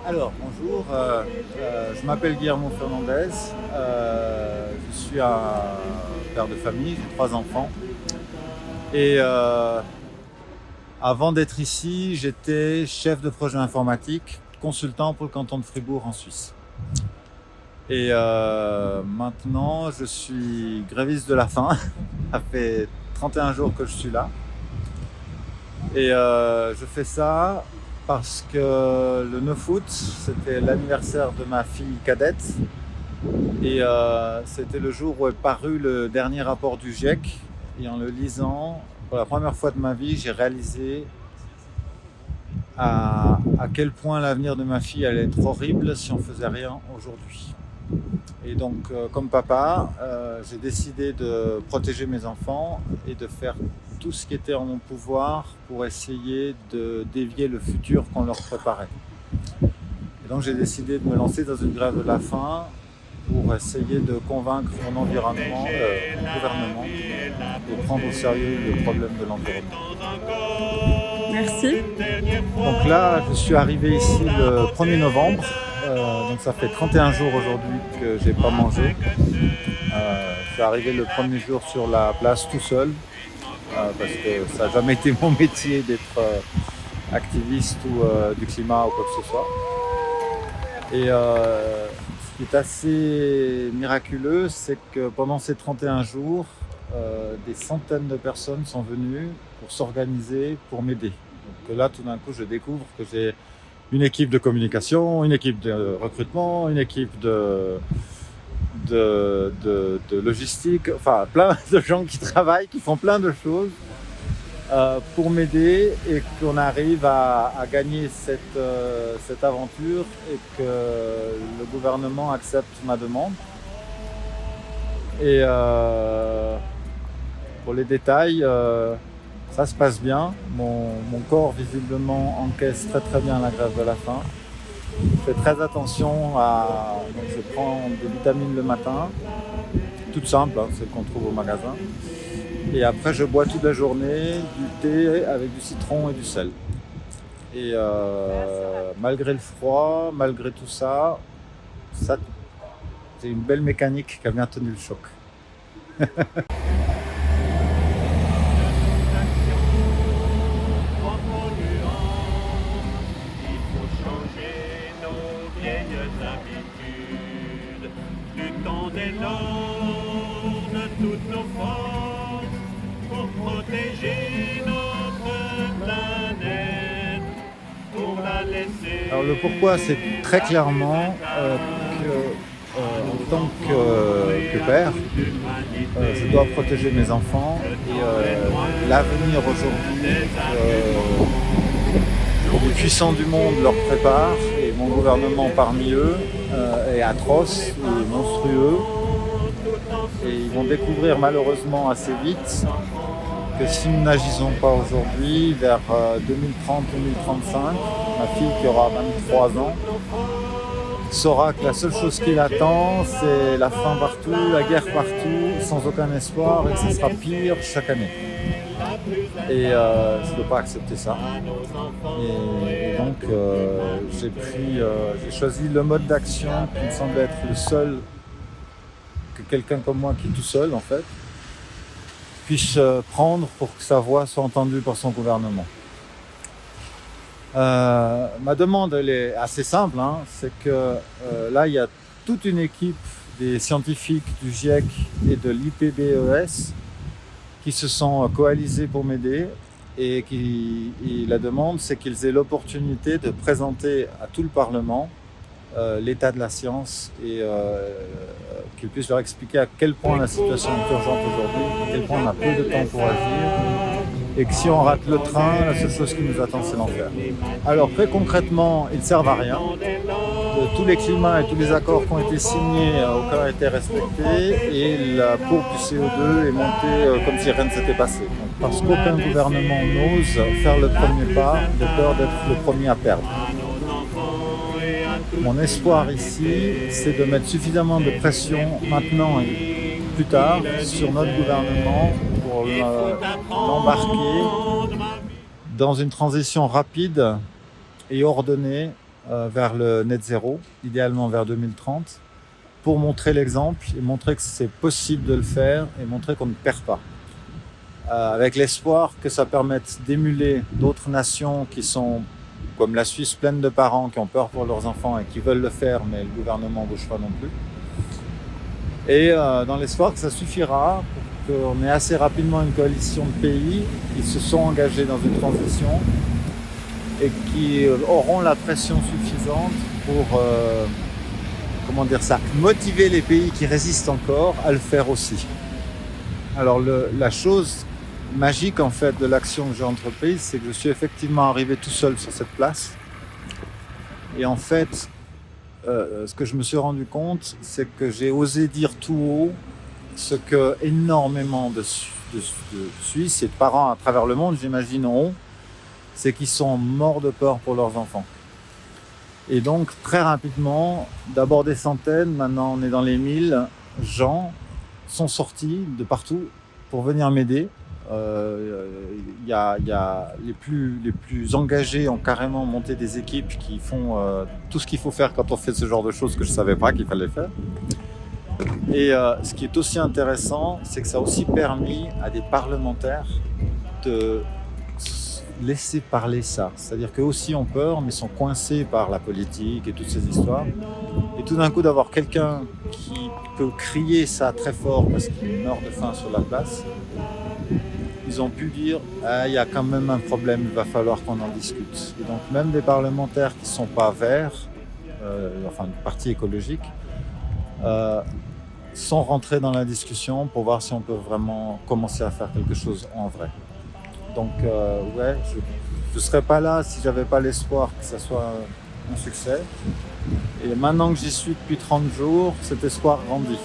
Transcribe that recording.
Alors, bonjour, je m'appelle Guillermo Fernandez, je suis un père de famille, j'ai 3 enfants. Et avant d'être ici, j'étais chef de projet informatique, consultant pour le canton de Fribourg en Suisse. Et maintenant, je suis gréviste de la faim, ça fait 31 jours que je suis là. Et je fais ça parce que le 9 août, c'était l'anniversaire de ma fille cadette. Et c'était le jour où est paru le dernier rapport du GIEC. Et en le lisant, pour la première fois de ma vie, j'ai réalisé à quel point l'avenir de ma fille allait être horrible si on ne faisait rien aujourd'hui. Et donc, comme papa, j'ai décidé de protéger mes enfants et de faire tout ce qui était en mon pouvoir pour essayer de dévier le futur qu'on leur préparait. Et donc, j'ai décidé de me lancer dans une grève de la faim pour essayer de convaincre mon environnement, mon gouvernement, de prendre au sérieux le problème de l'environnement. Merci. Donc là, je suis arrivé ici le 1er novembre. Donc ça fait 31 jours aujourd'hui que j'ai pas mangé. Je suis arrivé le premier jour sur la place tout seul parce que ça n'a jamais été mon métier d'être activiste ou du climat ou quoi que ce soit. Et ce qui est assez miraculeux, c'est que pendant ces 31 jours, des centaines de personnes sont venues pour s'organiser, pour m'aider. Donc là, tout d'un coup, je découvre que j'ai une équipe de communication, une équipe de recrutement, une équipe de logistique, enfin plein de gens qui travaillent, qui font plein de choses pour m'aider et qu'on arrive à gagner cette aventure et que le gouvernement accepte ma demande. Et pour les détails, ça se passe bien. Mon corps visiblement encaisse très bien la grève de la faim. Je fais très attention à... Donc je prends des vitamines le matin, toutes simples, hein, celles qu'on trouve au magasin. Et après je bois toute la journée du thé avec du citron et du sel. Et malgré le froid, malgré tout ça, c'est une belle mécanique qui a bien tenu le choc. Luttons dès lors de toutes nos forces pour protéger notre planète, pour la laisser. Alors le pourquoi, c'est très clairement que en tant que père, je dois protéger mes enfants et l'avenir aujourd'hui, les puissants du monde leur préparent et mon gouvernement parmi eux est atroce et monstrueux et ils vont découvrir malheureusement assez vite que si nous n'agissons pas aujourd'hui, vers 2030-2035, ma fille qui aura 23 ans saura que la seule chose qui l'attend, c'est la faim partout, la guerre partout, sans aucun espoir et que ce sera pire chaque année. Et je ne peux pas accepter ça. Et donc j'ai choisi le mode d'action qui me semble être le seul que quelqu'un comme moi qui est tout seul en fait puisse prendre pour que sa voix soit entendue par son gouvernement. Ma demande elle est assez simple, hein, c'est que là il y a toute une équipe des scientifiques du GIEC et de l'IPBES qui se sont coalisés pour m'aider et la demande c'est qu'ils aient l'opportunité de présenter à tout le Parlement l'état de la science et qu'ils puissent leur expliquer à quel point la situation est urgente aujourd'hui, à quel point on a peu de temps pour agir et que si on rate le train, la seule chose qui nous attend c'est l'enfer. Alors très concrètement, ils ne servent à rien. Tous les climats et tous les accords qui ont été signés, aucun n'a été respecté et la courbe du CO2 est montée comme si rien ne s'était passé. Donc, parce qu'aucun gouvernement n'ose faire le premier pas de peur d'être le premier à perdre. Mon espoir ici, c'est de mettre suffisamment de pression maintenant et plus tard sur notre gouvernement pour l'embarquer dans une transition rapide et ordonnée vers le net zéro, idéalement vers 2030, pour montrer l'exemple et montrer que c'est possible de le faire et montrer qu'on ne perd pas. Avec l'espoir que ça permette d'émuler d'autres nations qui sont, comme la Suisse, pleines de parents qui ont peur pour leurs enfants et qui veulent le faire, mais le gouvernement ne bouge pas non plus. Et dans l'espoir que ça suffira pour qu'on ait assez rapidement une coalition de pays qui se sont engagés dans une transition et qui auront la pression suffisante pour motiver les pays qui résistent encore à le faire aussi. Alors la chose magique en fait de l'action que j'ai entreprise, c'est que je suis effectivement arrivé tout seul sur cette place. Et en fait, ce que je me suis rendu compte, c'est que j'ai osé dire tout haut ce que énormément de Suisses et de parents à travers le monde, j'imagine, ont, c'est qu'ils sont morts de peur pour leurs enfants. Et donc, très rapidement, d'abord des centaines, maintenant on est dans les 1000 gens, sont sortis de partout pour venir m'aider. Y a les plus engagés ont carrément monté des équipes qui font tout ce qu'il faut faire quand on fait ce genre de choses que je ne savais pas qu'il fallait faire. Et ce qui est aussi intéressant, c'est que ça a aussi permis à des parlementaires de laisser parler ça. C'est-à-dire qu'eux aussi ont peur, mais sont coincés par la politique et toutes ces histoires. Et tout d'un coup, d'avoir quelqu'un qui peut crier ça très fort parce qu'il meurt de faim sur la place, ils ont pu dire il y a quand même un problème, il va falloir qu'on en discute. Et donc même des parlementaires qui ne sont pas verts, du parti écologique, sont rentrés dans la discussion pour voir si on peut vraiment commencer à faire quelque chose en vrai. Donc je ne serais pas là si je n'avais pas l'espoir que ça soit un succès. Et maintenant que j'y suis depuis 30 jours, cet espoir grandit.